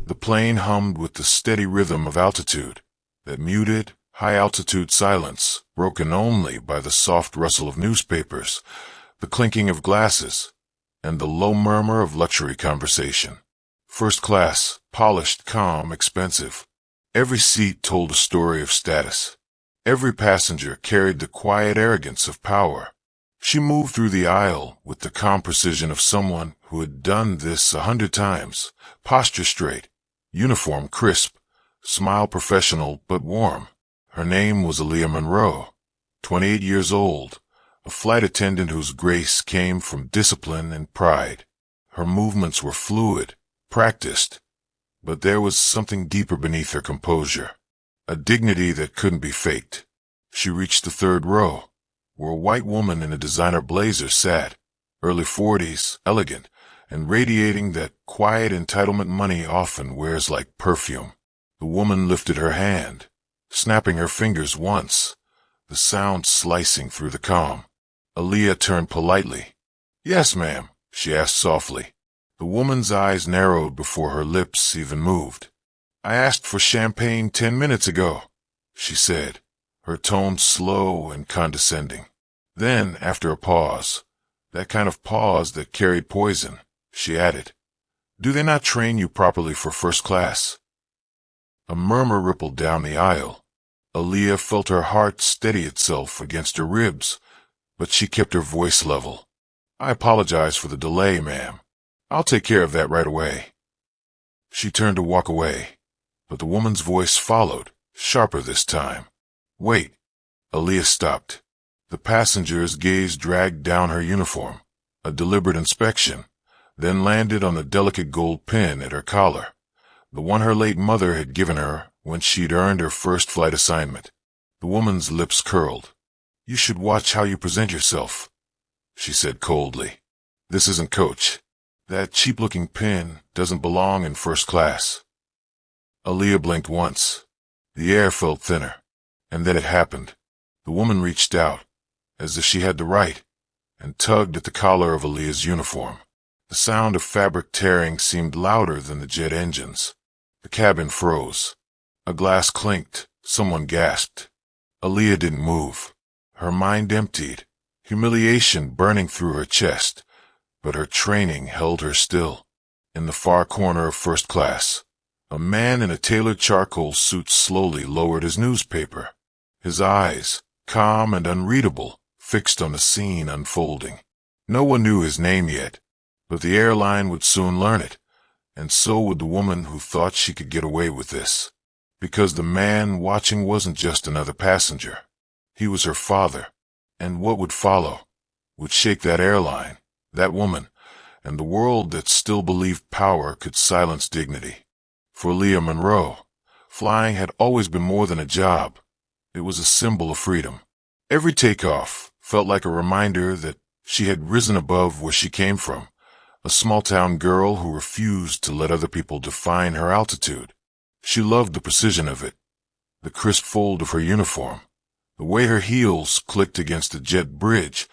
The plane hummed with the steady rhythm of altitude, that muted, high-altitude silence, broken only by the soft rustle of newspapers, the clinking of glasses, and the low murmur of luxury conversation. First class, polished, calm, expensive. Every seat told a story of status. Every passenger carried the quiet arrogance of power. She moved through the aisle with the calm precision of someone who had done this 100 times, posture straight, uniform crisp, smile professional but warm. Her name was Aaliyah Monroe, 28 years old, a flight attendant whose grace came from discipline and pride. Her movements were fluid, practiced, but there was something deeper beneath her composure, a dignity that couldn't be faked. She reached the third row, where a white woman in a designer blazer sat, early 40s, elegant, and radiating that quiet entitlement money often wears like perfume. The woman lifted her hand, snapping her fingers once, the sound slicing through the calm. Aaliyah turned politely. "Yes, ma'am," she asked softly. The woman's eyes narrowed before her lips even moved. "I asked for champagne 10 minutes ago," she said, her tone slow and condescending. Then, after a pause, that kind of pause that carried poison, she added, "Do they not train you properly for first class?" A murmur rippled down the aisle. Aaliyah felt her heart steady itself against her ribs, but she kept her voice level. "I apologize for the delay, ma'am. I'll take care of that right away." She turned to walk away, but the woman's voice followed, sharper this time. "Wait." Aaliyah stopped. The passenger's gaze dragged down her uniform, a deliberate inspection, then landed on the delicate gold pin at her collar, the one her late mother had given her when she'd earned her first flight assignment. The woman's lips curled. "You should watch how you present yourself," she said coldly. "This isn't coach. That cheap-looking pin doesn't belong in first class." Aaliyah blinked once. The air felt thinner, and then it happened. The woman reached out, as if she had the right, and tugged at the collar of Aaliyah's uniform. The sound of fabric tearing seemed louder than the jet engines. The cabin froze. A glass clinked. Someone gasped. Aaliyah didn't move. Her mind emptied, humiliation burning through her chest, but her training held her still. In the far corner of first class, a man in a tailored charcoal suit slowly lowered his newspaper, his eyes, calm and unreadable, fixed on the scene unfolding. No one knew his name yet, but the airline would soon learn it, and so would the woman who thought she could get away with this. Because the man watching wasn't just another passenger. He was her father, and what would follow would shake that airline, that woman, and the world that still believed power could silence dignity. For Aaliyah Monroe, flying had always been more than a job. It was a symbol of freedom. Every takeoff felt like a reminder that she had risen above where she came from, a small-town girl who refused to let other people define her altitude. She loved the precision of it, the crisp fold of her uniform, the way her heels clicked against a jet bridge,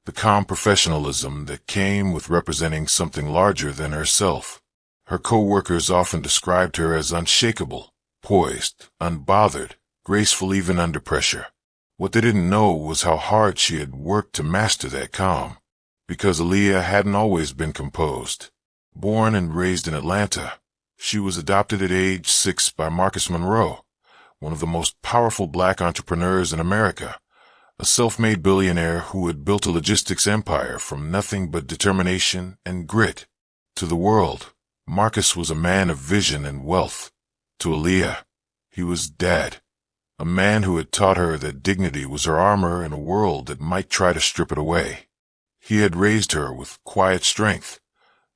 the calm professionalism that came with representing something larger than herself. Her co-workers often described her as unshakable, poised, unbothered, graceful even under pressure. What they didn't know was how hard she had worked to master that calm, because Aaliyah hadn't always been composed. Born and raised in Atlanta, she was adopted at age 6 by Marcus Monroe, one of the most powerful black entrepreneurs in America, a self-made billionaire who had built a logistics empire from nothing but determination and grit. To the world, Marcus was a man of vision and wealth. To Aaliyah, he was Dad, a man who had taught her that dignity was her armor in a world that might try to strip it away. He had raised her with quiet strength,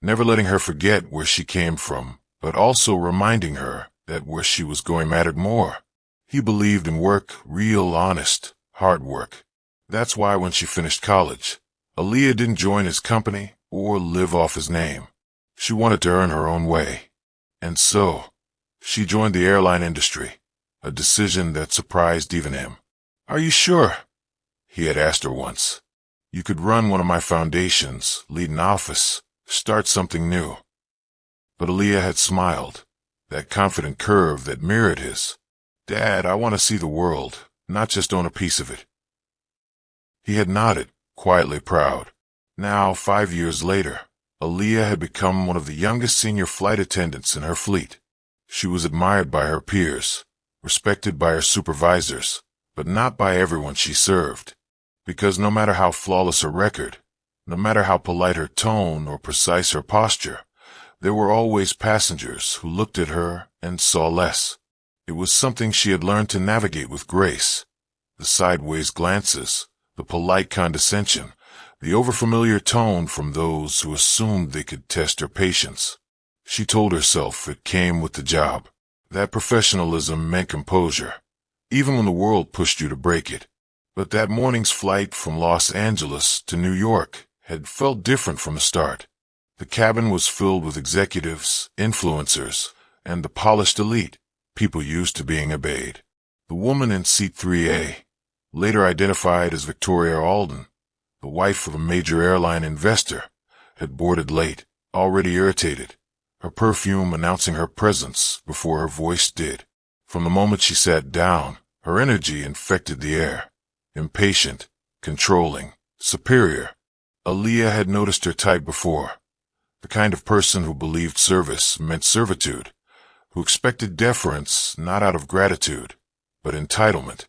never letting her forget where she came from, but also reminding her that where she was going mattered more. He believed in work, real, honest, hard work. That's why when she finished college, Aaliyah didn't join his company or live off his name. She wanted to earn her own way. And so, she joined the airline industry, a decision that surprised even him. "Are you sure?" he had asked her once. "You could run one of my foundations, lead an office, start something new. But Aaliyah had smiled, that confident curve that mirrored his. Dad, I want to see the world, not just own a piece of it. He had nodded, quietly proud. Now, 5 years later, Aaliyah had become one of the youngest senior flight attendants in her fleet. She was admired by her peers, respected by her supervisors, but not by everyone she served. Because no matter how flawless her record, no matter how polite her tone or precise her posture, there were always passengers who looked at her and saw less. It was something she had learned to navigate with grace. The sideways glances, the polite condescension, the overfamiliar tone from those who assumed they could test her patience. She told herself it came with the job. That professionalism meant composure, even when the world pushed you to break it. But that morning's flight from Los Angeles to New York had felt different from the start. The cabin was filled with executives, influencers, and the polished elite, people used to being obeyed. The woman in seat 3A, later identified as Victoria Alden, the wife of a major airline investor, had boarded late, already irritated, her perfume announcing her presence before her voice did. From the moment she sat down, her energy infected the air. Impatient, controlling, superior. Aaliyah had noticed her type before. The kind of person who believed service meant servitude, who expected deference not out of gratitude, but entitlement.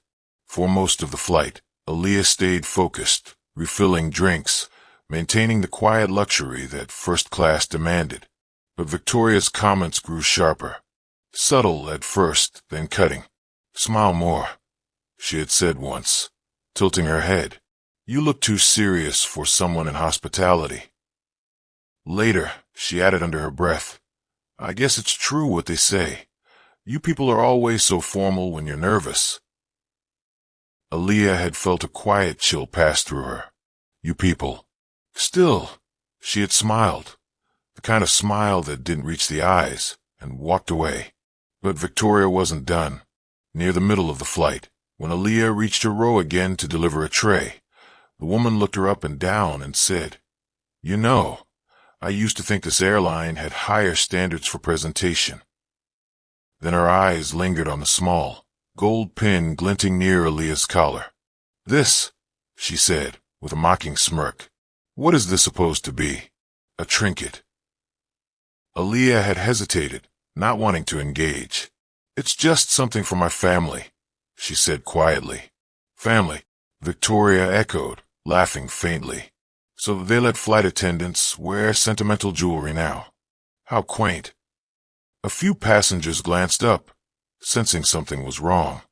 For most of the flight, Aaliyah stayed focused, refilling drinks, maintaining the quiet luxury that first class demanded. But Victoria's comments grew sharper. Subtle at first, then cutting. "Smile more," she had said once, tilting her head. "You look too serious for someone in hospitality." Later, she added under her breath, "I guess it's true what they say. You people are always so formal when you're nervous." Aaliyah had felt a quiet chill pass through her. You people. Still, she had smiled, the kind of smile that didn't reach the eyes, and walked away. But Victoria wasn't done. Near the middle of the flight, when Aaliyah reached her row again to deliver a tray, the woman looked her up and down and said, "You know, I used to think this airline had higher standards for presentation." Then her eyes lingered on the small, gold pin glinting near Aaliyah's collar. "This," she said, with a mocking smirk. "What is this supposed to be? A trinket?" Aaliyah had hesitated, not wanting to engage. "It's just something for my family," she said quietly. "Family," Victoria echoed, laughing faintly. "So they let flight attendants wear sentimental jewelry now. How quaint." A few passengers glanced up, sensing something was wrong.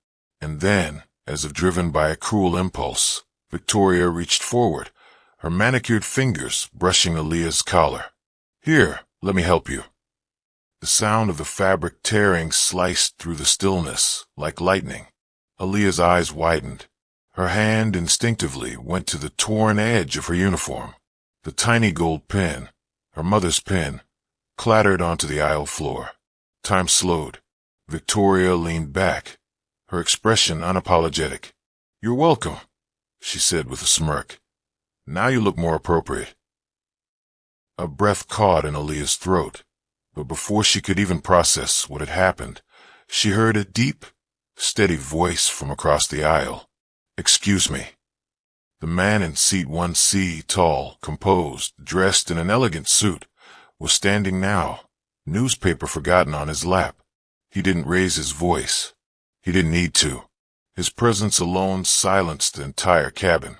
And then, as if driven by a cruel impulse, Victoria reached forward, her manicured fingers brushing Aaliyah's collar. "Here, let me help you." The sound of the fabric tearing sliced through the stillness, like lightning. Aaliyah's eyes widened. Her hand instinctively went to the torn edge of her uniform. The tiny gold pin, her mother's pin, clattered onto the aisle floor. Time slowed. Victoria leaned back, her expression unapologetic. "You're welcome," she said with a smirk. "Now you look more appropriate." A breath caught in Aaliyah's throat, but before she could even process what had happened, she heard a deep, steady voice from across the aisle. "Excuse me." The man in seat 1C, tall, composed, dressed in an elegant suit, was standing now, newspaper forgotten on his lap. He didn't raise his voice. He didn't need to. His presence alone silenced the entire cabin.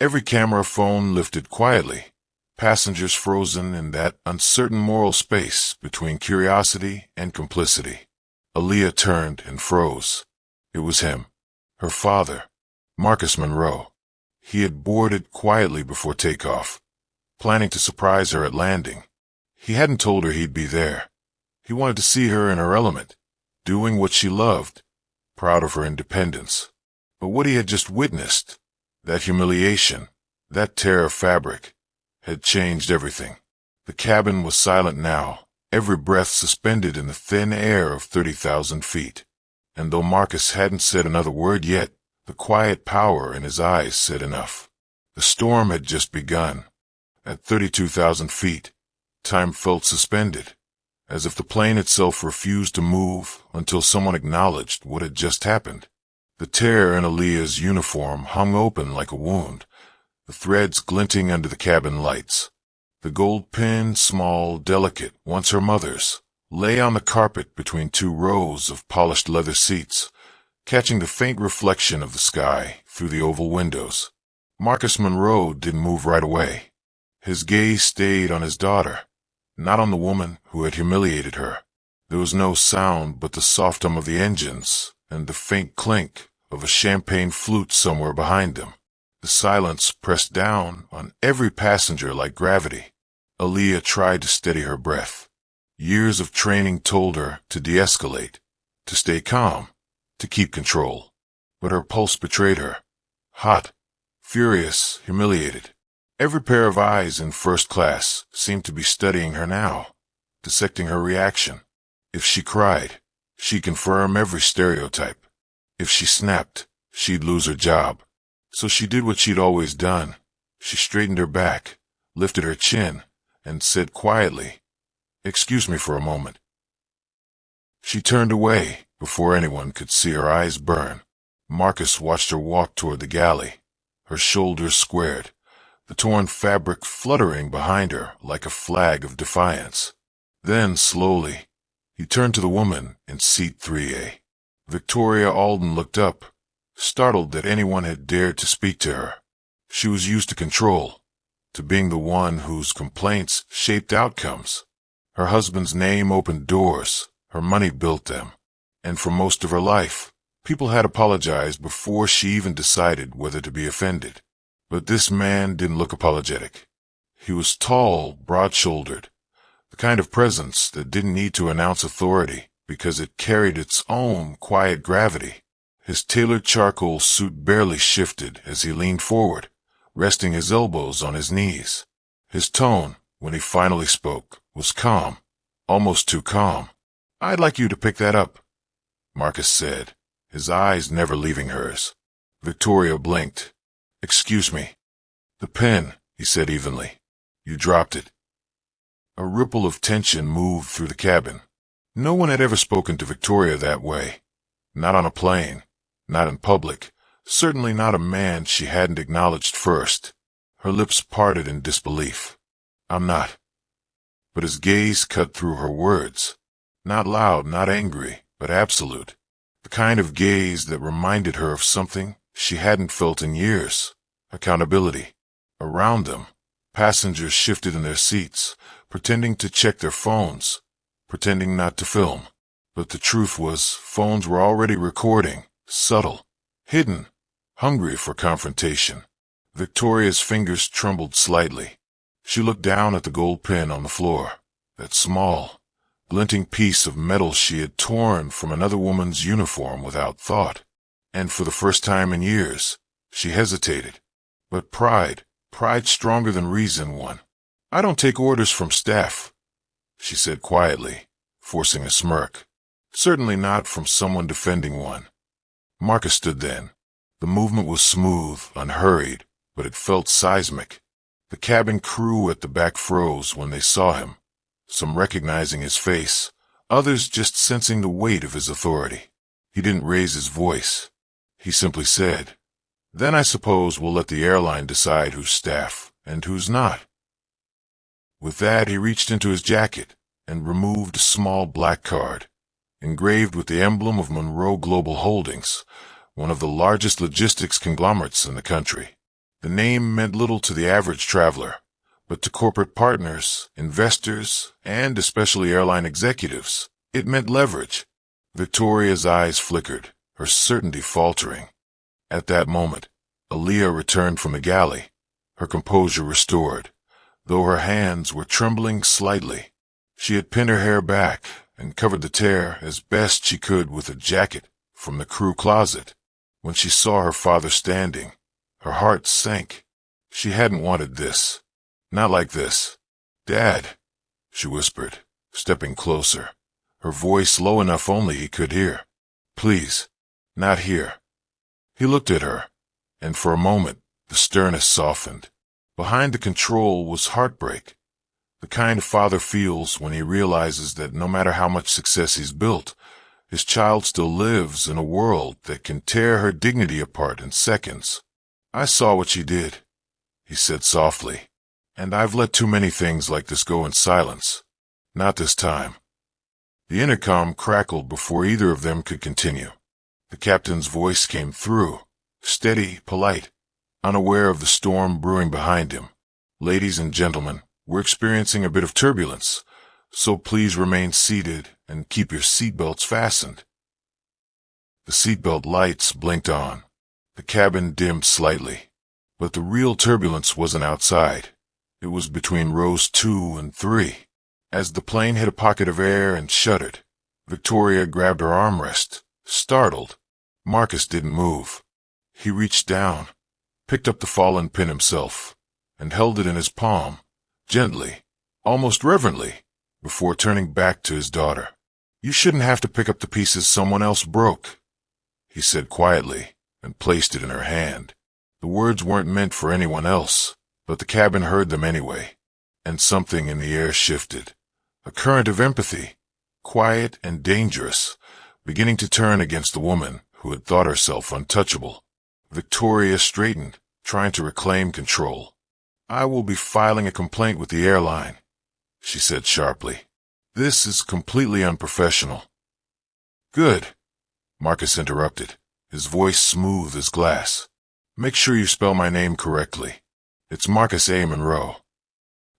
Every camera phone lifted quietly, passengers frozen in that uncertain moral space between curiosity and complicity. Aaliyah turned and froze. It was him, her father, Marcus Monroe. He had boarded quietly before takeoff, planning to surprise her at landing. He hadn't told her he'd be there. He wanted to see her in her element, doing what she loved, proud of her independence. But what he had just witnessed, that humiliation, that tear of fabric, had changed everything. The cabin was silent now, every breath suspended in the thin air of 30,000 feet. And though Marcus hadn't said another word yet, the quiet power in his eyes said enough. The storm had just begun. At 32,000 feet, Time felt suspended, as if the plane itself refused to move until someone acknowledged what had just happened. The tear in Aaliyah's uniform hung open like a wound, the threads glinting under the cabin lights. The gold pin, small, delicate, once her mother's, lay on the carpet between two rows of polished leather seats, catching the faint reflection of the sky through the oval windows. Marcus Monroe didn't move right away. His gaze stayed on his daughter, not on the woman who had humiliated her. There was no sound but the soft hum of the engines and the faint clink of a champagne flute somewhere behind them. The silence pressed down on every passenger like gravity. Aaliyah tried to steady her breath. Years of training told her to de-escalate, to stay calm, to keep control. But her pulse betrayed her. Hot, furious, humiliated. Every pair of eyes in first class seemed to be studying her now, dissecting her reaction. If she cried, she'd confirm every stereotype. If she snapped, she'd lose her job. So she did what she'd always done. She straightened her back, lifted her chin, and said quietly, "Excuse me for a moment." She turned away before anyone could see her eyes burn. Marcus watched her walk toward the galley, her shoulders squared, the torn fabric fluttering behind her like a flag of defiance. Then, slowly, he turned to the woman in seat 3A. Victoria Alden looked up, startled that anyone had dared to speak to her. She was used to control, to being the one whose complaints shaped outcomes. Her husband's name opened doors, her money built them, and for most of her life, people had apologized before she even decided whether to be offended. But this man didn't look apologetic. He was tall, broad-shouldered, the kind of presence that didn't need to announce authority because it carried its own quiet gravity. His tailored charcoal suit barely shifted as he leaned forward, resting his elbows on his knees. His tone, when he finally spoke, was calm, almost too calm. "I'd like you to pick that up," Marcus said, his eyes never leaving hers. Victoria blinked. "Excuse me." "The pen," he said evenly. "You dropped it." A ripple of tension moved through the cabin. No one had ever spoken to Victoria that way. Not on a plane, not in public, certainly not a man she hadn't acknowledged first. Her lips parted in disbelief. "I'm not." But his gaze cut through her words. Not loud, not angry, but absolute. The kind of gaze that reminded her of something she hadn't felt in years. Accountability. Around them, passengers shifted in their seats, pretending to check their phones, pretending not to film. But the truth was, phones were already recording, subtle, hidden, hungry for confrontation. Victoria's fingers trembled slightly. She looked down at the gold pin on the floor, that small, glinting piece of metal she had torn from another woman's uniform without thought. And for the first time in years, she hesitated. But pride stronger than reason, won. "I don't take orders from staff," she said quietly, forcing a smirk. Certainly not from someone defending one. Marcus stood then. The movement was smooth, unhurried, but it felt seismic. The cabin crew at the back froze when they saw him, some recognizing his face, others just sensing the weight of his authority. He didn't raise his voice. He simply said, "Then I suppose we'll let the airline decide who's staff and who's not." With that, he reached into his jacket and removed a small black card, engraved with the emblem of Monroe Global Holdings, one of the largest logistics conglomerates in the country. The name meant little to the average traveler, but to corporate partners, investors, and especially airline executives, it meant leverage. Victoria's eyes flickered, her certainty faltering. At that moment, Aaliyah returned from the galley, her composure restored, though her hands were trembling slightly. She had pinned her hair back and covered the tear as best she could with a jacket from the crew closet. When she saw her father standing, her heart sank. She hadn't wanted this. Not like this. "Dad," she whispered, stepping closer, her voice low enough only he could hear. "Please, not here." He looked at her, and for a moment the sternness softened. Behind the control was heartbreak. The kind a father feels when he realizes that no matter how much success he's built, his child still lives in a world that can tear her dignity apart in seconds. "I saw what you did," he said softly, "and I've let too many things like this go in silence. Not this time." The intercom crackled before either of them could continue. The captain's voice came through, steady, polite, unaware of the storm brewing behind him. "Ladies and gentlemen, we're experiencing a bit of turbulence, so please remain seated and keep your seatbelts fastened." The seatbelt lights blinked on. The cabin dimmed slightly. But the real turbulence wasn't outside. It was between rows 2 and 3. As the plane hit a pocket of air and shuddered, Victoria grabbed her armrest, startled. Marcus didn't move. He reached down, picked up the fallen pin himself, and held it in his palm, gently, almost reverently, before turning back to his daughter. "You shouldn't have to pick up the pieces someone else broke," he said quietly, and placed it in her hand. The words weren't meant for anyone else, but the cabin heard them anyway, and something in the air shifted. A current of empathy, quiet and dangerous, beginning to turn against the woman who had thought herself untouchable. Victoria straightened, trying to reclaim control. "I will be filing a complaint with the airline," she said sharply. "This is completely unprofessional." "Good," Marcus interrupted, his voice smooth as glass. "Make sure you spell my name correctly. It's Marcus A. Monroe."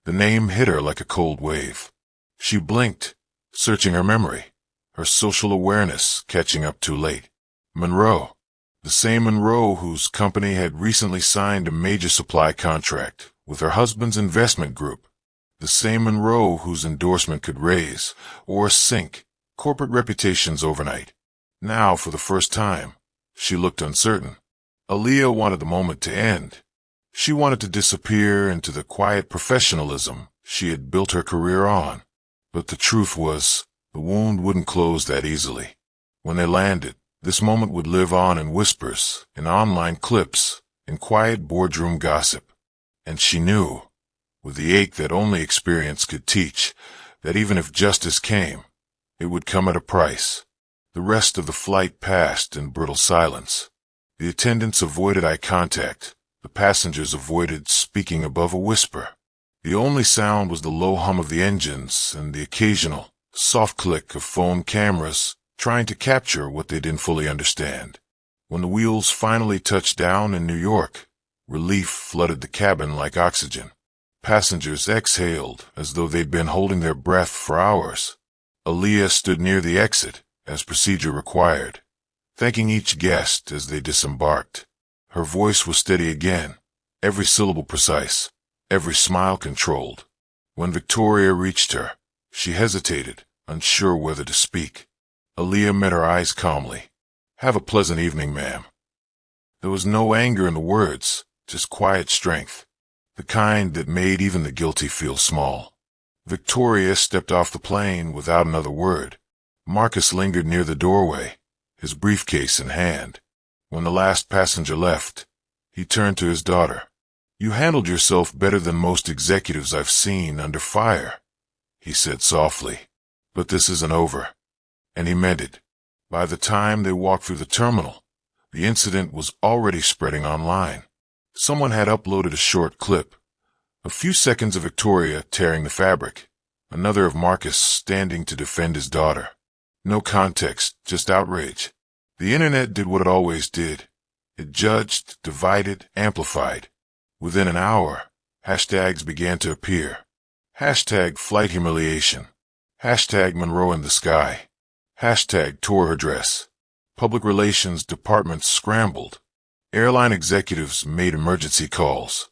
The name hit her like a cold wave. She blinked, searching her memory, her social awareness catching up too late. Monroe. The same Monroe whose company had recently signed a major supply contract with her husband's investment group. The same Monroe whose endorsement could raise, or sink, corporate reputations overnight. Now, for the first time, she looked uncertain. Aaliyah wanted the moment to end. She wanted to disappear into the quiet professionalism she had built her career on. But the truth was, the wound wouldn't close that easily. When they landed, this moment would live on in whispers, in online clips, in quiet boardroom gossip. And she knew, with the ache that only experience could teach, that even if justice came, it would come at a price. The rest of the flight passed in brittle silence. The attendants avoided eye contact. The passengers avoided speaking above a whisper. The only sound was the low hum of the engines and the occasional, soft click of phone cameras trying to capture what they didn't fully understand. When the wheels finally touched down in New York, relief flooded the cabin like oxygen. Passengers exhaled as though they'd been holding their breath for hours. Aaliyah stood near the exit, as procedure required, thanking each guest as they disembarked. Her voice was steady again, every syllable precise, every smile controlled. When Victoria reached her, she hesitated, unsure whether to speak. Aaliyah met her eyes calmly. "Have a pleasant evening, ma'am." There was no anger in the words, just quiet strength, the kind that made even the guilty feel small. Victoria stepped off the plane without another word. Marcus lingered near the doorway, his briefcase in hand. When the last passenger left, he turned to his daughter. "You handled yourself better than most executives I've seen under fire," he said softly. "But this isn't over." And he meant it. By the time they walked through the terminal, the incident was already spreading online. Someone had uploaded a short clip. A few seconds of Victoria tearing the fabric, another of Marcus standing to defend his daughter. No context, just outrage. The internet did what it always did. It judged, divided, amplified. Within an hour, hashtags began to appear. Hashtag flight humiliation. Hashtag Monroe in the sky. Hashtag tore her dress. Public relations departments scrambled. Airline executives made emergency calls.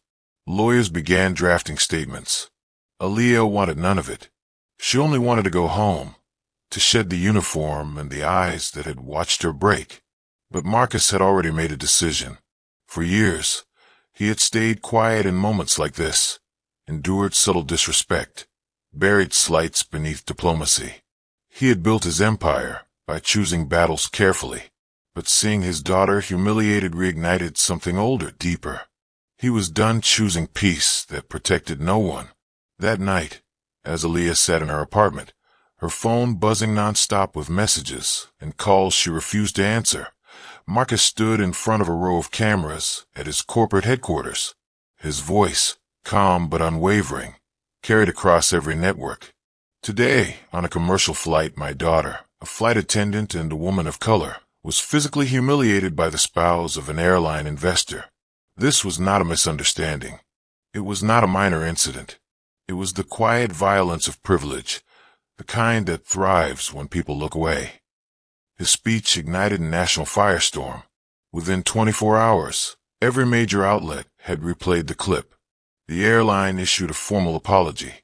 Lawyers began drafting statements. Aaliyah wanted none of it. She only wanted to go home, to shed the uniform and the eyes that had watched her break. But Marcus had already made a decision. For years, he had stayed quiet in moments like this, endured subtle disrespect, buried slights beneath diplomacy. He had built his empire by choosing battles carefully, but seeing his daughter humiliated reignited something older, deeper. He was done choosing peace that protected no one. That night, As Aaliyah sat in her apartment, her phone buzzing nonstop with messages and calls she refused to answer, Marcus stood in front of a row of cameras at his corporate headquarters. His voice, calm but unwavering, carried across every network. Today, on a commercial flight, my daughter, a flight attendant and a woman of color, was physically humiliated by the spouse of an airline investor. This was not a misunderstanding. It was not a minor incident. It was the quiet violence of privilege, the kind that thrives when people look away. His speech ignited a national firestorm. Within 24 hours, every major outlet had replayed the clip. The airline issued a formal apology.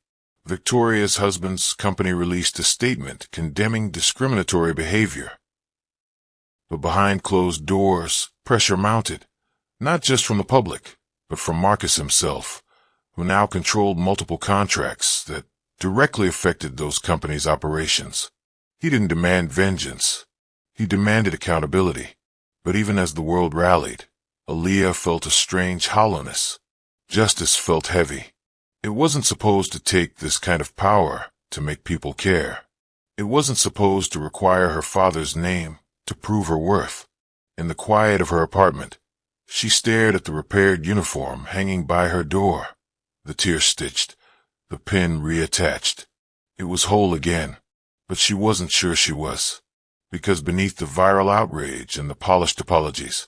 Victoria's husband's company released a statement condemning discriminatory behavior. But behind closed doors, pressure mounted, not just from the public, but from Marcus himself, who now controlled multiple contracts that directly affected those companies' operations. He didn't demand vengeance. He demanded accountability. But even as the world rallied, Aaliyah felt a strange hollowness. Justice felt heavy. It wasn't supposed to take this kind of power to make people care. It wasn't supposed to require her father's name to prove her worth. In the quiet of her apartment, she stared at the repaired uniform hanging by her door, the tear stitched, the pin reattached. It was whole again, but she wasn't sure she was, because beneath the viral outrage and the polished apologies,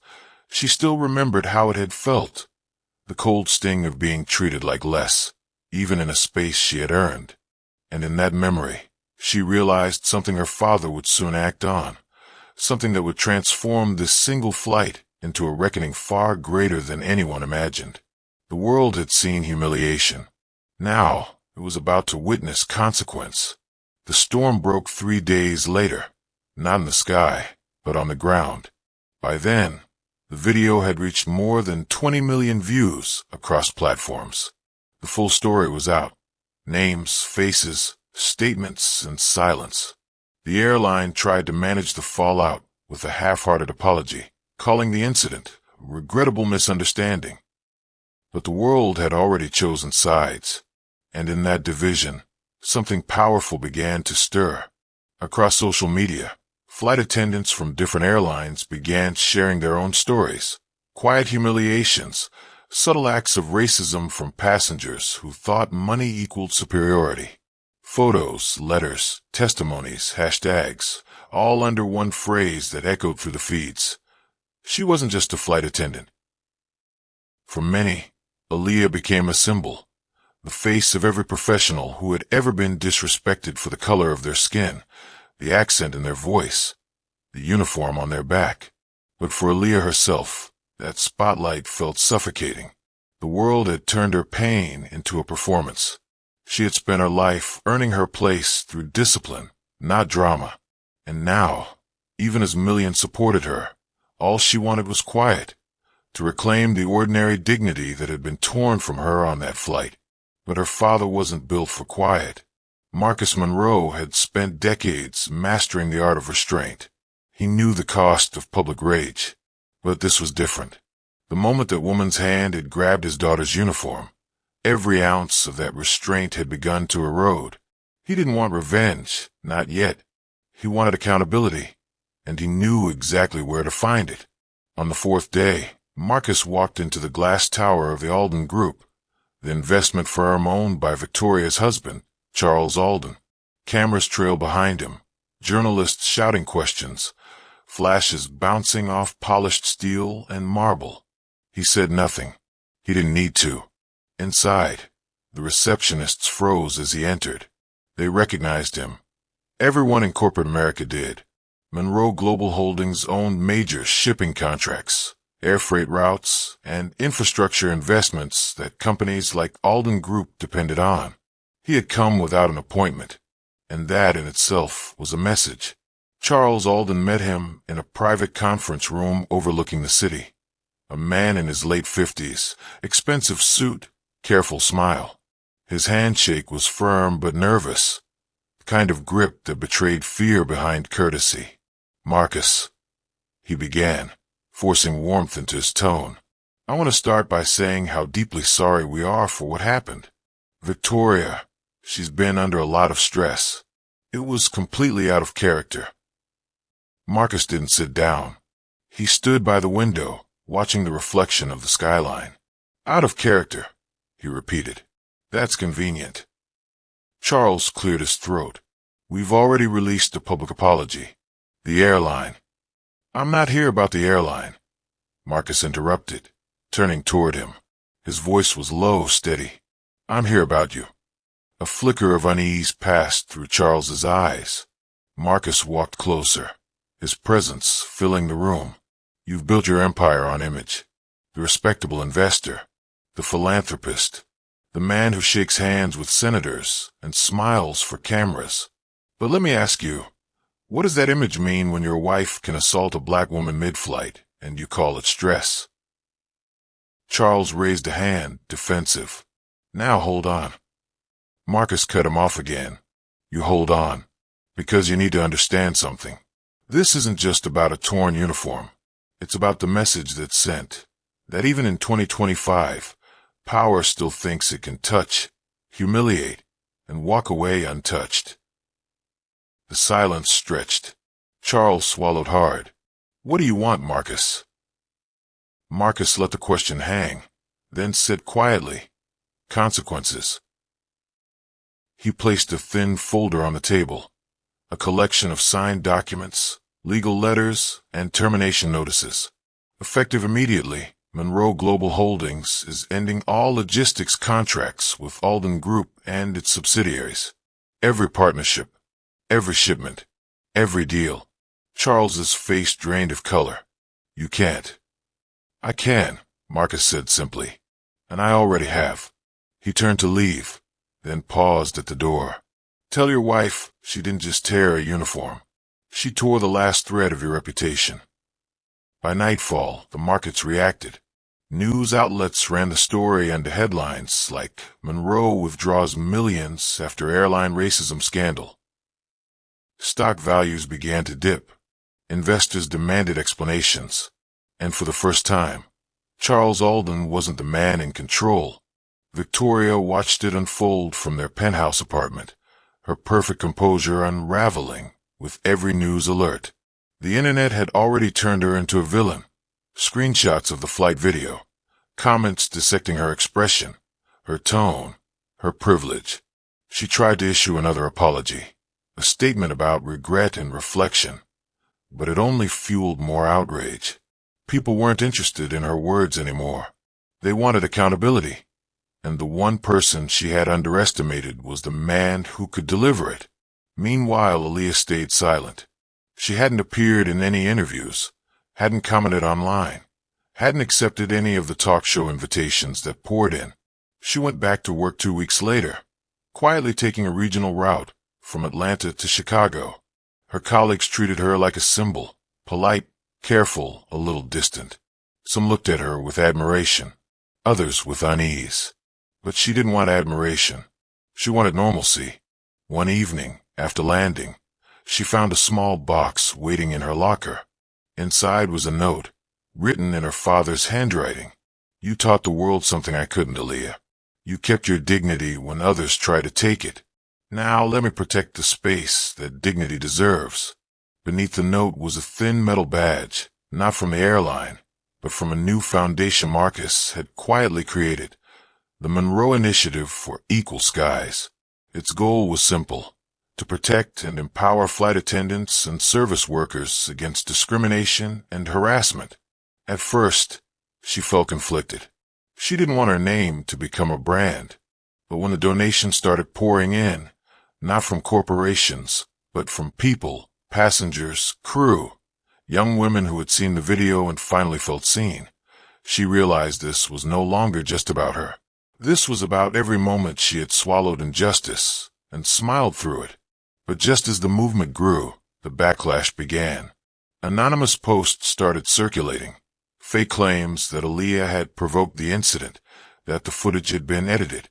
she still remembered how it had felt, the cold sting of being treated like less, even in a space she had earned. And in that memory, she realized something her father would soon act on, something that would transform this single flight into a reckoning far greater than anyone imagined. The world had seen humiliation. Now, it was about to witness consequence. The storm broke 3 days later, not in the sky, but on the ground. By then, the video had reached more than 20 million views across platforms. The full story was out. Names, faces, statements, and silence. The airline tried to manage the fallout with a half-hearted apology, calling the incident a regrettable misunderstanding. But the world had already chosen sides, and in that division, something powerful began to stir. Across social media, flight attendants from different airlines began sharing their own stories, quiet humiliations, subtle acts of racism from passengers who thought money equaled superiority. Photos, letters, testimonies, hashtags, all under one phrase that echoed through the feeds. She wasn't just a flight attendant. For many, Aaliyah became a symbol, the face of every professional who had ever been disrespected for the color of their skin, the accent in their voice, the uniform on their back. But for Aaliyah herself, that spotlight felt suffocating. The world had turned her pain into a performance. She had spent her life earning her place through discipline, not drama. And now, even as millions supported her, all she wanted was quiet, to reclaim the ordinary dignity that had been torn from her on that flight. But her father wasn't built for quiet. Marcus Monroe had spent decades mastering the art of restraint. He knew the cost of public rage. But this was different. The moment that woman's hand had grabbed his daughter's uniform, every ounce of that restraint had begun to erode. He didn't want revenge, not yet. He wanted accountability, and he knew exactly where to find it. On the 4th day, Marcus walked into the glass tower of the Alden Group, the investment firm owned by Victoria's husband, Charles Alden. Cameras trailed behind him, journalists shouting questions, flashes bouncing off polished steel and marble. He said nothing. He didn't need to. Inside, the receptionists froze as he entered. They recognized him. Everyone in corporate America did. Monroe Global Holdings owned major shipping contracts, air freight routes, and infrastructure investments that companies like Alden Group depended on. He had come without an appointment, and that in itself was a message. Charles Alden met him in a private conference room overlooking the city. A man in his late 50s, expensive suit, careful smile. His handshake was firm but nervous, the kind of grip that betrayed fear behind courtesy. "Marcus," he began, forcing warmth into his tone, "I want to start by saying how deeply sorry we are for what happened. Victoria, She's been under a lot of stress. It was completely out of character. Marcus didn't sit down. He stood by the window, watching the reflection of the skyline. Out of character, he repeated. That's convenient. Charles cleared his throat. We've already released a public apology. The airline. I'm not here about the airline, Marcus interrupted, turning toward him. His voice was low, steady. I'm here about you. A flicker of unease passed through Charles's eyes. Marcus walked closer, his presence filling the room. You've built your empire on image. The respectable investor, the philanthropist, the man who shakes hands with senators and smiles for cameras. But let me ask you, what does that image mean when your wife can assault a black woman mid-flight and you call it stress? Charles raised a hand, defensive. Now hold on. Marcus cut him off again. You hold on, because you need to understand something. This isn't just about a torn uniform. It's about the message that's sent, that even in 2025, power still thinks it can touch, humiliate, and walk away untouched. The silence stretched. Charles swallowed hard. What do you want, Marcus? Marcus let the question hang, then said quietly, consequences. He placed a thin folder on the table, a collection of signed documents, legal letters, and termination notices. Effective immediately, Monroe Global Holdings is ending all logistics contracts with Alden Group and its subsidiaries. Every partnership, every shipment, every deal. Charles's face drained of color. You can't. I can, Marcus said simply. And I already have. He turned to leave, then paused at the door. Tell your wife she didn't just tear a uniform. She tore the last thread of your reputation. By nightfall, the markets reacted. News outlets ran the story under headlines like Monroe withdraws millions after airline racism scandal. Stock values began to dip. Investors demanded explanations. And for the first time, Charles Alden wasn't the man in control. Victoria watched it unfold from their penthouse apartment, her perfect composure unraveling with every news alert. The internet had already turned her into a villain. Screenshots of the flight video, comments dissecting her expression, her tone, her privilege. She tried to issue another apology, a statement about regret and reflection, but it only fueled more outrage. People weren't interested in her words anymore. They wanted accountability, and the one person she had underestimated was the man who could deliver it. Meanwhile, Aaliyah stayed silent. She hadn't appeared in any interviews, hadn't commented online, hadn't accepted any of the talk show invitations that poured in. She went back to work 2 weeks later, quietly taking a regional route from Atlanta to Chicago. Her colleagues treated her like a symbol, polite, careful, a little distant. Some looked at her with admiration, others with unease. But she didn't want admiration. She wanted normalcy. One evening, after landing, she found a small box waiting in her locker. Inside was a note, written in her father's handwriting. You taught the world something I couldn't, Aaliyah. You kept your dignity when others tried to take it. Now let me protect the space that dignity deserves. Beneath the note was a thin metal badge, not from the airline, but from a new foundation Marcus had quietly created, the Monroe Initiative for Equal Skies. Its goal was simple, to protect and empower flight attendants and service workers against discrimination and harassment. At first, she felt conflicted. She didn't want her name to become a brand, but when the donations started pouring in, not from corporations, but from people, passengers, crew, young women who had seen the video and finally felt seen, she realized this was no longer just about her. This was about every moment she had swallowed injustice and smiled through it. But just as the movement grew, the backlash began. Anonymous posts started circulating, fake claims that Aaliyah had provoked the incident, that the footage had been edited.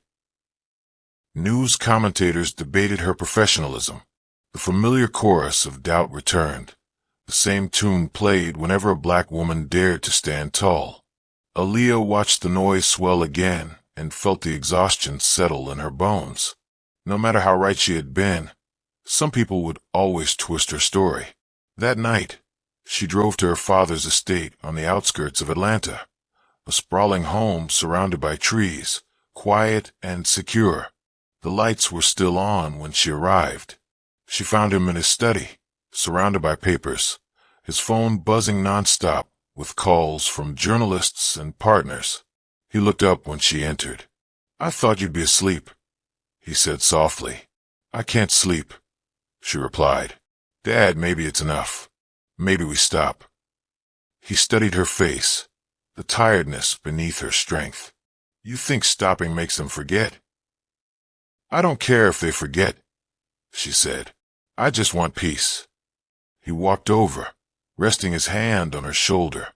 News commentators debated her professionalism. The familiar chorus of doubt returned. The same tune played whenever a black woman dared to stand tall. Aaliyah watched the noise swell again and felt the exhaustion settle in her bones. No matter how right she had been, some people would always twist her story. That night, she drove to her father's estate on the outskirts of Atlanta, a sprawling home surrounded by trees, quiet and secure. The lights were still on when she arrived. She found him in his study, surrounded by papers, his phone buzzing nonstop with calls from journalists and partners. He looked up when she entered. "I thought you'd be asleep," he said softly. "I can't sleep," she replied. "Dad, maybe it's enough. Maybe we stop." He studied her face, the tiredness beneath her strength. "You think stopping makes them forget?" "I don't care if they forget," she said. "I just want peace." He walked over, resting his hand on her shoulder.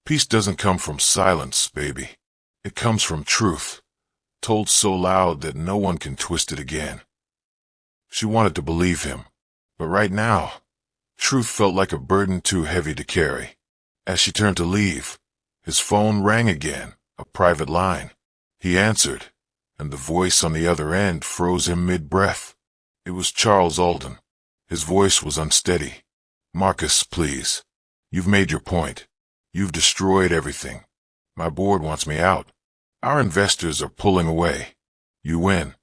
"Peace doesn't come from silence, baby. It comes from truth, told so loud that no one can twist it again." She wanted to believe him, but right now, truth felt like a burden too heavy to carry. As she turned to leave, his phone rang again, a private line. He answered, and the voice on the other end froze him mid-breath. It was Charles Alden. His voice was unsteady. "Marcus, please. You've made your point. You've destroyed everything. My board wants me out. Our investors are pulling away. You win."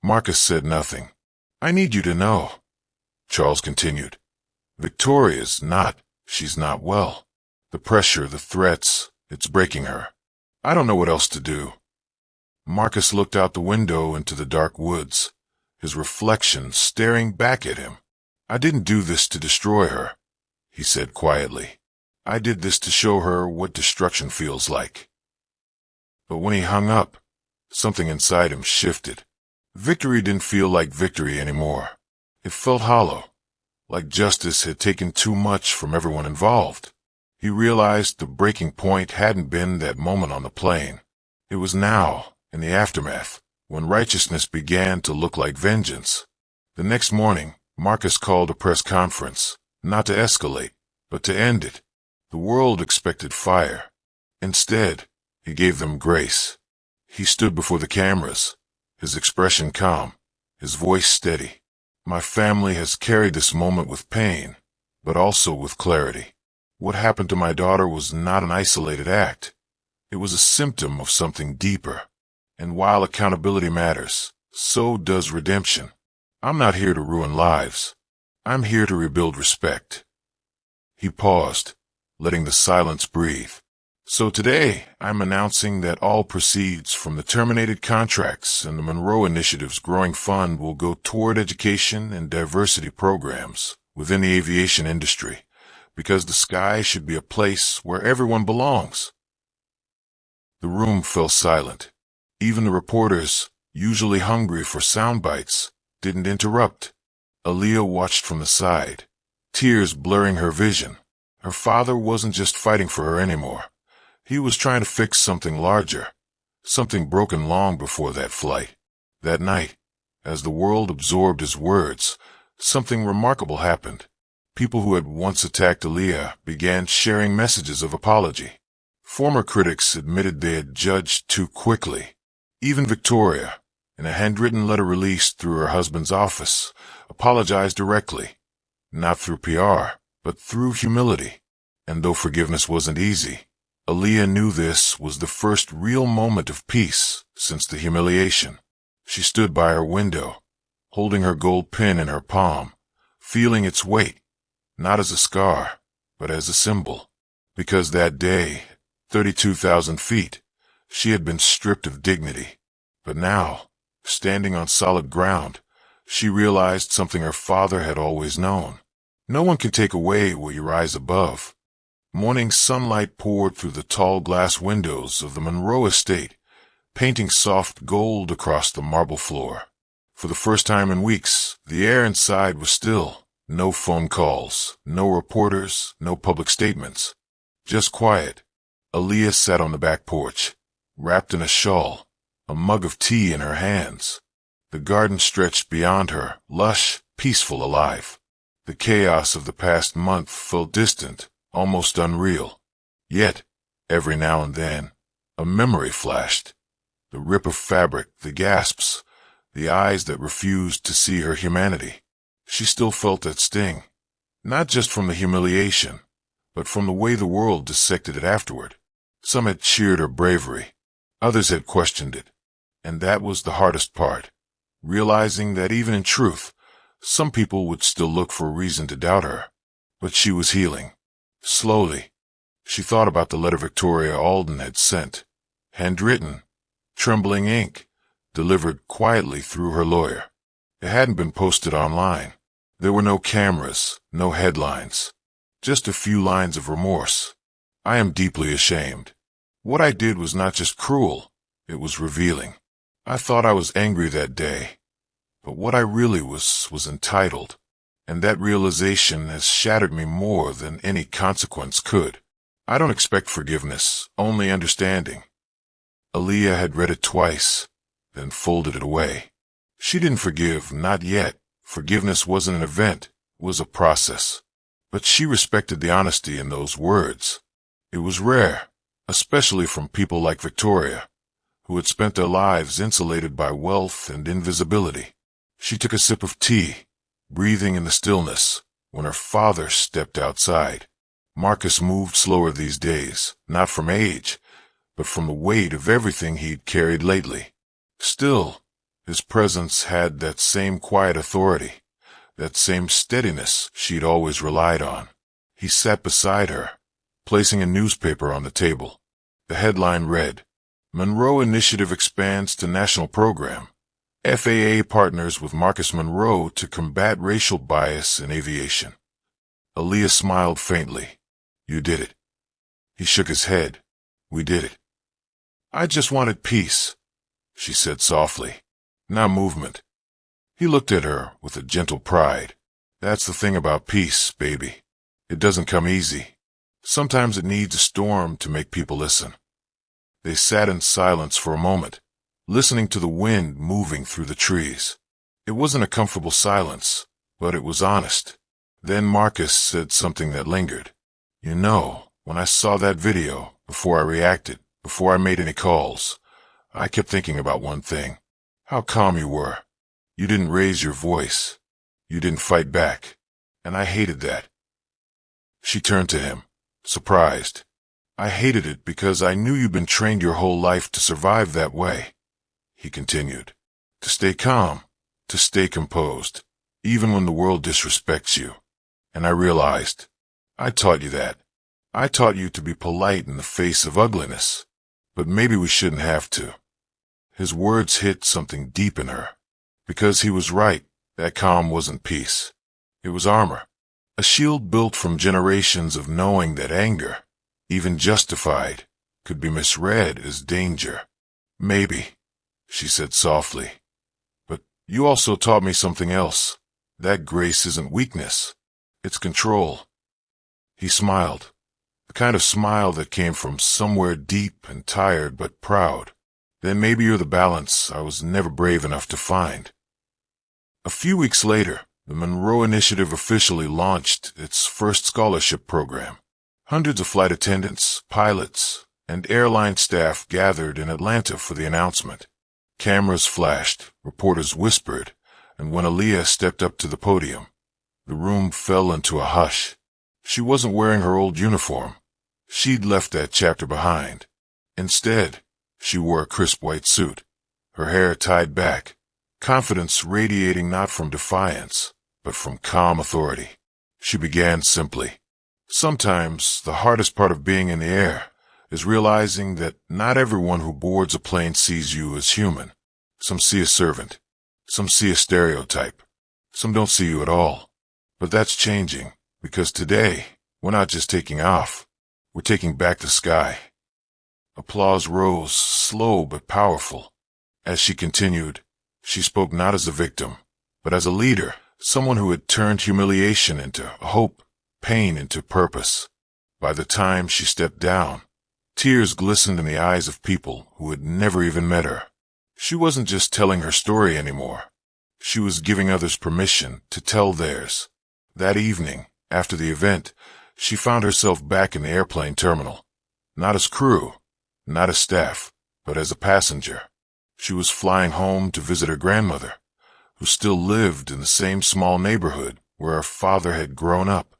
Marcus said nothing. "I need you to know," Charles continued. "Victoria's not. She's not well. The pressure, the threats, it's breaking her. I don't know what else to do." Marcus looked out the window into the dark woods, his reflection staring back at him. "I didn't do this to destroy her," he said quietly. "I did this to show her what destruction feels like." But when he hung up, something inside him shifted. Victory didn't feel like victory anymore. It felt hollow, like justice had taken too much from everyone involved. He realized the breaking point hadn't been that moment on the plane. It was now, in the aftermath, when righteousness began to look like vengeance. The next morning, Marcus called a press conference, not to escalate, but to end it. The world expected fire. Instead, he gave them grace. He stood before the cameras, his expression calm, his voice steady. "My family has carried this moment with pain, but also with clarity. What happened to my daughter was not an isolated act. It was a symptom of something deeper. And while accountability matters, so does redemption. I'm not here to ruin lives. I'm here to rebuild respect." He paused, letting the silence breathe. "So today, I'm announcing that all proceeds from the terminated contracts and the Monroe Initiative's growing fund will go toward education and diversity programs within the aviation industry, because the sky should be a place where everyone belongs." The room fell silent. Even the reporters, usually hungry for sound bites, didn't interrupt. Aaliyah watched from the side, tears blurring her vision. Her father wasn't just fighting for her anymore. He was trying to fix something larger, something broken long before that flight. That night, as the world absorbed his words, something remarkable happened. People who had once attacked Aaliyah began sharing messages of apology. Former critics admitted they had judged too quickly. Even Victoria, in a handwritten letter released through her husband's office, apologized directly, not through PR, but through humility. And though forgiveness wasn't easy, Aaliyah knew this was the first real moment of peace since the humiliation. She stood by her window, holding her gold pin in her palm, feeling its weight, not as a scar, but as a symbol. Because that day, 32,000 feet, she had been stripped of dignity. But now, standing on solid ground, she realized something her father had always known. No one can take away what you rise above. Morning sunlight poured through the tall glass windows of the Monroe estate, painting soft gold across the marble floor. For the first time in weeks, the air inside was still. No phone calls, no reporters, no public statements. Just quiet. Aaliyah sat on the back porch, wrapped in a shawl, a mug of tea in her hands. The garden stretched beyond her, lush, peaceful, alive. The chaos of the past month felt distant, almost unreal. Yet, every now and then, a memory flashed. The rip of fabric, the gasps, the eyes that refused to see her humanity. She still felt that sting, not just from the humiliation, but from the way the world dissected it afterward. Some had cheered her bravery, others had questioned it, and that was the hardest part, realizing that even in truth, some people would still look for a reason to doubt her. But she was healing. Slowly, she thought about the letter Victoria Alden had sent, handwritten, trembling ink, delivered quietly through her lawyer. It hadn't been posted online. There were no cameras, no headlines, just a few lines of remorse. I am deeply ashamed. What I did was not just cruel, it was revealing. I thought I was angry that day, but what I really was entitled, and that realization has shattered me more than any consequence could. I don't expect forgiveness, only understanding. Aaliyah had read it twice, then folded it away. She didn't forgive, not yet. Forgiveness wasn't an event, it was a process. But she respected the honesty in those words. It was rare, especially from people like Victoria, who had spent their lives insulated by wealth and invisibility. She took a sip of tea, breathing in the stillness, when her father stepped outside. Marcus moved slower these days, not from age, but from the weight of everything he'd carried lately. Still, his presence had that same quiet authority, that same steadiness she'd always relied on. He sat beside her, placing a newspaper on the table. The headline read, "Monroe Initiative Expands to National Program. FAA partners with Marcus Monroe to combat racial bias in aviation." Aaliyah smiled faintly. "You did it." He shook his head. "We did it." "I just wanted peace," she said softly. "Now movement." He looked at her with a gentle pride. "That's the thing about peace, baby. It doesn't come easy. Sometimes it needs a storm to make people listen." They sat in silence for a moment, listening to the wind moving through the trees. It wasn't a comfortable silence, but it was honest. Then Marcus said something that lingered. "You know, when I saw that video, before I reacted, before I made any calls, I kept thinking about one thing. How calm you were. You didn't raise your voice. You didn't fight back. And I hated that." She turned to him, surprised. "I hated it because I knew you'd been trained your whole life to survive that way," he continued. "To stay calm, to stay composed, even when the world disrespects you. And I realized, I taught you that. I taught you to be polite in the face of ugliness. But maybe we shouldn't have to." His words hit something deep in her. Because he was right, that calm wasn't peace. It was armor. A shield built from generations of knowing that anger, even justified, could be misread as danger. "Maybe," she said softly. "But you also taught me something else. That grace isn't weakness. It's control." He smiled, the kind of smile that came from somewhere deep and tired but proud. "Then maybe you're the balance I was never brave enough to find." A few weeks later, the Monroe Initiative officially launched its first scholarship program. Hundreds of flight attendants, pilots, and airline staff gathered in Atlanta for the announcement. Cameras flashed, reporters whispered, and when Aaliyah stepped up to the podium, the room fell into a hush. She wasn't wearing her old uniform. She'd left that chapter behind. Instead, she wore a crisp white suit, her hair tied back, confidence radiating not from defiance, but from calm authority. She began simply. "Sometimes the hardest part of being in the air is realizing that not everyone who boards a plane sees you as human. Some see a servant. Some see a stereotype. Some don't see you at all. But that's changing, because today, we're not just taking off. We're taking back the sky." Applause rose, slow but powerful. As she continued, she spoke not as a victim, but as a leader, someone who had turned humiliation into hope, pain into purpose. By the time she stepped down, tears glistened in the eyes of people who had never even met her. She wasn't just telling her story anymore. She was giving others permission to tell theirs. That evening, after the event, she found herself back in the airplane terminal. Not as crew, not as staff, but as a passenger. She was flying home to visit her grandmother, who still lived in the same small neighborhood where her father had grown up.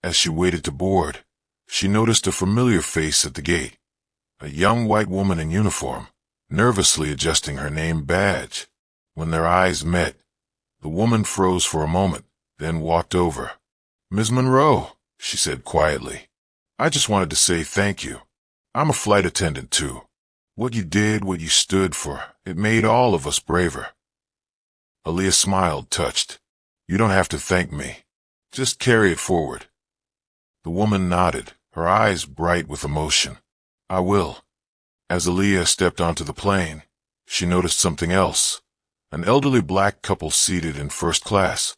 As she waited to board, she noticed a familiar face at the gate, a young white woman in uniform, nervously adjusting her name badge. When their eyes met, the woman froze for a moment, then walked over. "Ms. Monroe," she said quietly, "I just wanted to say thank you. I'm a flight attendant too. What you did, what you stood for, it made all of us braver." Aaliyah smiled, touched. "You don't have to thank me. Just carry it forward." The woman nodded, her eyes bright with emotion. "I will." As Aaliyah stepped onto the plane, she noticed something else. An elderly black couple seated in first class,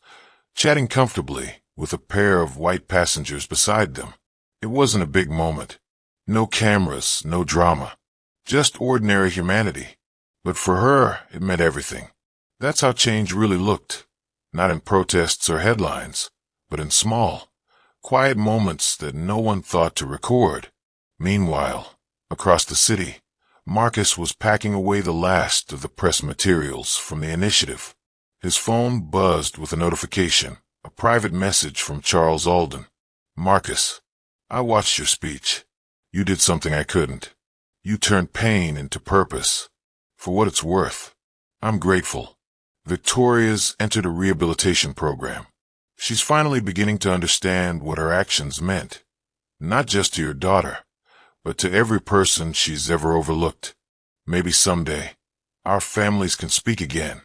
chatting comfortably with a pair of white passengers beside them. It wasn't a big moment. No cameras, no drama. Just ordinary humanity. But for her, it meant everything. That's how change really looked. Not in protests or headlines, but in small, quiet moments that no one thought to record. Meanwhile, across the city, Marcus was packing away the last of the press materials from the initiative. His phone buzzed with a notification, a private message from Charles Alden. "Marcus, I watched your speech. You did something I couldn't. You turned pain into purpose. For what it's worth, I'm grateful. Victoria's entered a rehabilitation program. She's finally beginning to understand what her actions meant, not just to your daughter, but to every person she's ever overlooked. Maybe someday, our families can speak again,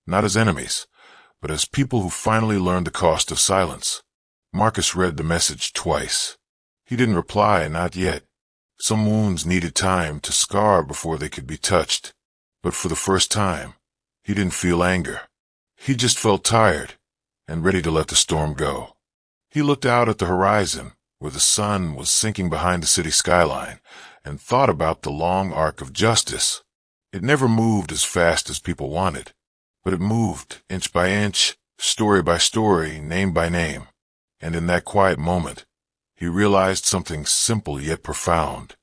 not as enemies, but as people who finally learned the cost of silence." Marcus read the message twice. He didn't reply, not yet. Some wounds needed time to scar before they could be touched. But for the first time, he didn't feel anger. He just felt tired and ready to let the storm go. He looked out at the horizon, where the sun was sinking behind the city skyline, and thought about the long arc of justice. It never moved as fast as people wanted, but it moved inch by inch, story by story, name by name. And in that quiet moment, he realized something simple yet profound.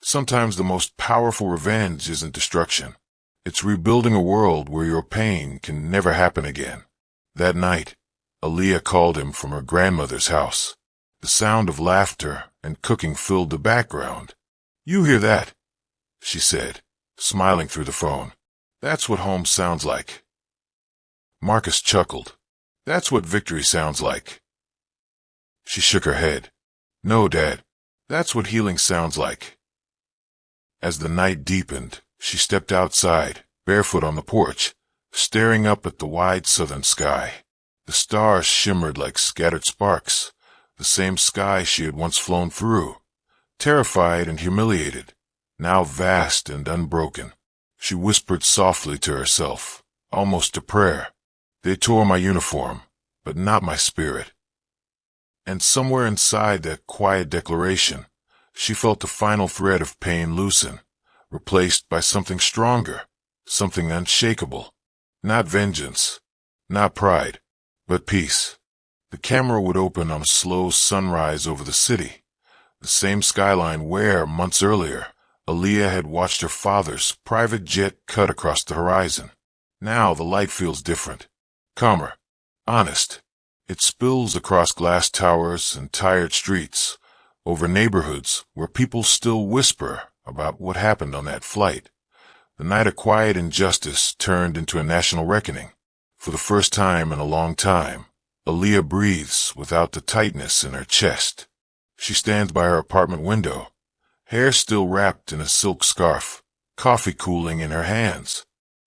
Sometimes the most powerful revenge isn't destruction. It's rebuilding a world where your pain can never happen again. That night, Aaliyah called him from her grandmother's house. The sound of laughter and cooking filled the background. "You hear that?" she said, smiling through the phone. "That's what home sounds like." Marcus chuckled. "That's what victory sounds like." She shook her head. "No, Dad. That's what healing sounds like." As the night deepened, she stepped outside, barefoot on the porch, staring up at the wide southern sky. The stars shimmered like scattered sparks, the same sky she had once flown through, terrified and humiliated, now vast and unbroken. She whispered softly to herself, almost a prayer. "They tore my uniform, but not my spirit." And somewhere inside that quiet declaration, she felt the final thread of pain loosen, replaced by something stronger, something unshakable. Not vengeance, not pride, but peace. The camera would open on a slow sunrise over the city, the same skyline where, months earlier, Aaliyah had watched her father's private jet cut across the horizon. Now the light feels different, calmer, honest. It spills across glass towers and tired streets, over neighborhoods where people still whisper about what happened on that flight. The night of quiet injustice turned into a national reckoning. For the first time in a long time, Aaliyah breathes without the tightness in her chest. She stands by her apartment window, hair still wrapped in a silk scarf, coffee cooling in her hands.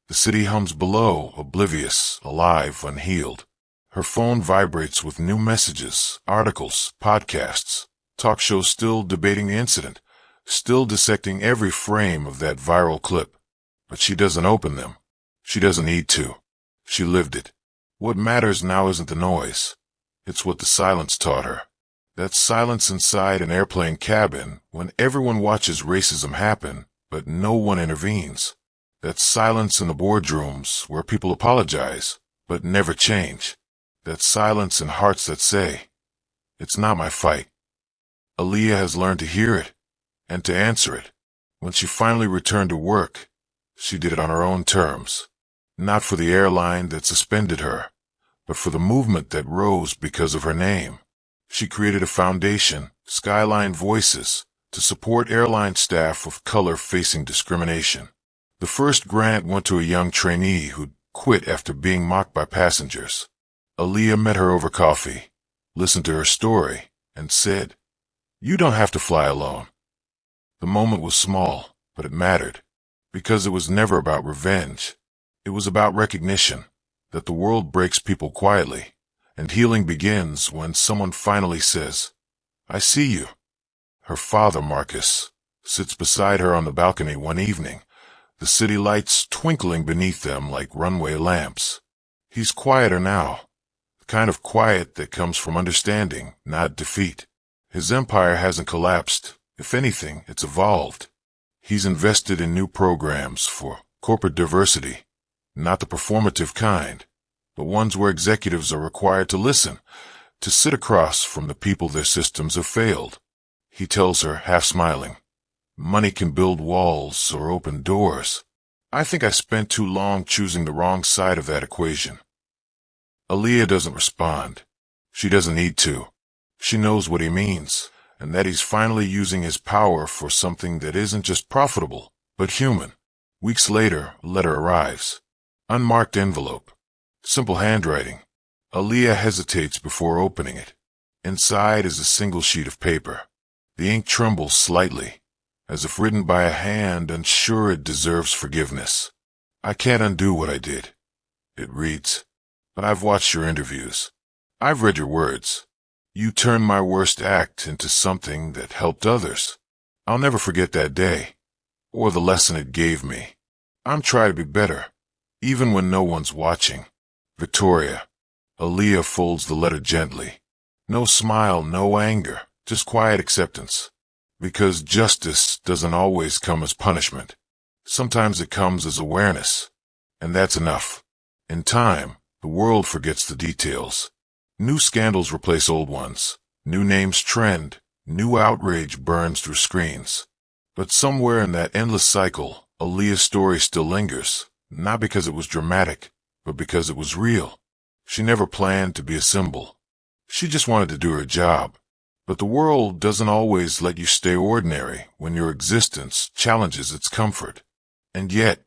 The city hums below, oblivious, alive, unhealed. Her phone vibrates with new messages, articles, podcasts, talk shows still debating the incident, still dissecting every frame of that viral clip. But she doesn't open them. She doesn't need to. She lived it. What matters now isn't the noise. It's what the silence taught her. That silence inside an airplane cabin when everyone watches racism happen, but no one intervenes. That silence in the boardrooms where people apologize, but never change. That silence in hearts that say, "It's not my fight." Aaliyah has learned to hear it and to answer it. When she finally returned to work, She did it on her own terms. Not for the airline that suspended her, but for the movement that rose because of her name. She created a foundation, Skyline Voices, to support airline staff of color facing discrimination. The first grant went to a young trainee who'd quit after being mocked by passengers. Aaliyah met her over coffee, listened to her story, and said, "You don't have to fly alone." The moment was small, but it mattered, because it was never about revenge. It was about recognition, that the world breaks people quietly, and healing begins when someone finally says, "I see you." Her father, Marcus, sits beside her on the balcony one evening, the city lights twinkling beneath them like runway lamps. He's quieter now, the kind of quiet that comes from understanding, not defeat. His empire hasn't collapsed. If anything, it's evolved. He's invested in new programs for corporate diversity, not the performative kind, but ones where executives are required to listen, to sit across from the people their systems have failed. He tells her, half smiling, "Money can build walls or open doors. I think I spent too long choosing the wrong side of that equation." Aaliyah doesn't respond. She doesn't need to. She knows what he means, and that he's finally using his power for something that isn't just profitable, but human. Weeks later, a letter arrives. Unmarked envelope. Simple handwriting. Aaliyah hesitates before opening it. Inside is a single sheet of paper. The ink trembles slightly, as if written by a hand unsure it deserves forgiveness. "I can't undo what I did," it reads, "but I've watched your interviews. I've read your words. You turned my worst act into something that helped others. I'll never forget that day, or the lesson it gave me. I'm trying to be better, even when no one's watching. Victoria." Aaliyah folds the letter gently. No smile, no anger, just quiet acceptance. Because justice doesn't always come as punishment. Sometimes it comes as awareness. And that's enough. In time, the world forgets the details. New scandals replace old ones. New names trend. New outrage burns through screens. But somewhere in that endless cycle, Aaliyah's story still lingers. Not because it was dramatic, but because it was real. She never planned to be a symbol. She just wanted to do her job. But the world doesn't always let you stay ordinary when your existence challenges its comfort. And yet,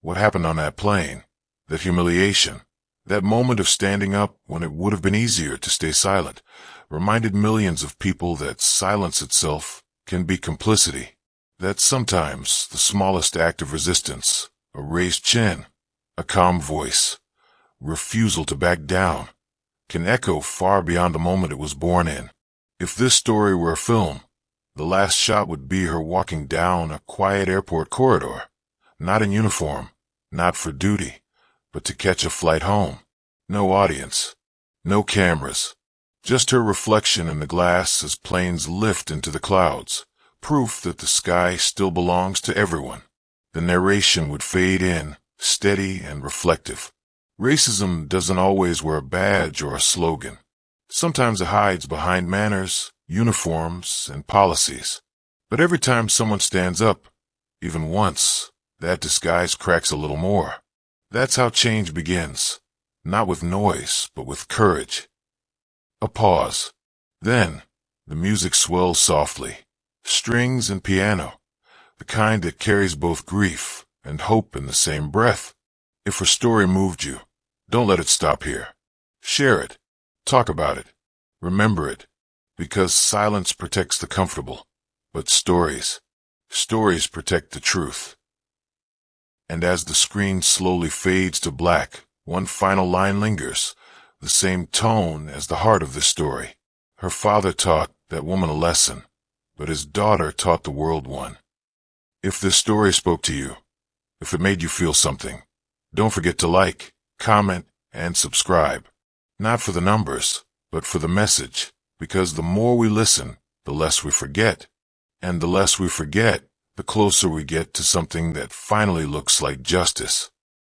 what happened on that plane, that humiliation, that moment of standing up when it would have been easier to stay silent, reminded millions of people that silence itself can be complicity. That sometimes the smallest act of resistance, a raised chin, a calm voice, refusal to back down, can echo far beyond the moment it was born in. If this story were a film, the last shot would be her walking down a quiet airport corridor, not in uniform, not for duty, but to catch a flight home. No audience, no cameras, just her reflection in the glass as planes lift into the clouds, proof that the sky still belongs to everyone. The narration would fade in, steady and reflective. Racism doesn't always wear a badge or a slogan. Sometimes it hides behind manners, uniforms, and policies. But every time someone stands up, even once, that disguise cracks a little more. That's how change begins. Not with noise, but with courage. A pause. Then, the music swells softly. Strings and piano. The kind that carries both grief and hope in the same breath. If her story moved you, don't let it stop here. Share it. Talk about it. Remember it. Because silence protects the comfortable. But stories protect the truth. And as the screen slowly fades to black, one final line lingers, the same tone as the heart of the story. Her father taught that woman a lesson, but his daughter taught the world one. If this story spoke to you, if it made you feel something, don't forget to like, comment, and subscribe. Not for the numbers, but for the message, because the more we listen, the less we forget. And the less we forget, the closer we get to something that finally looks like justice.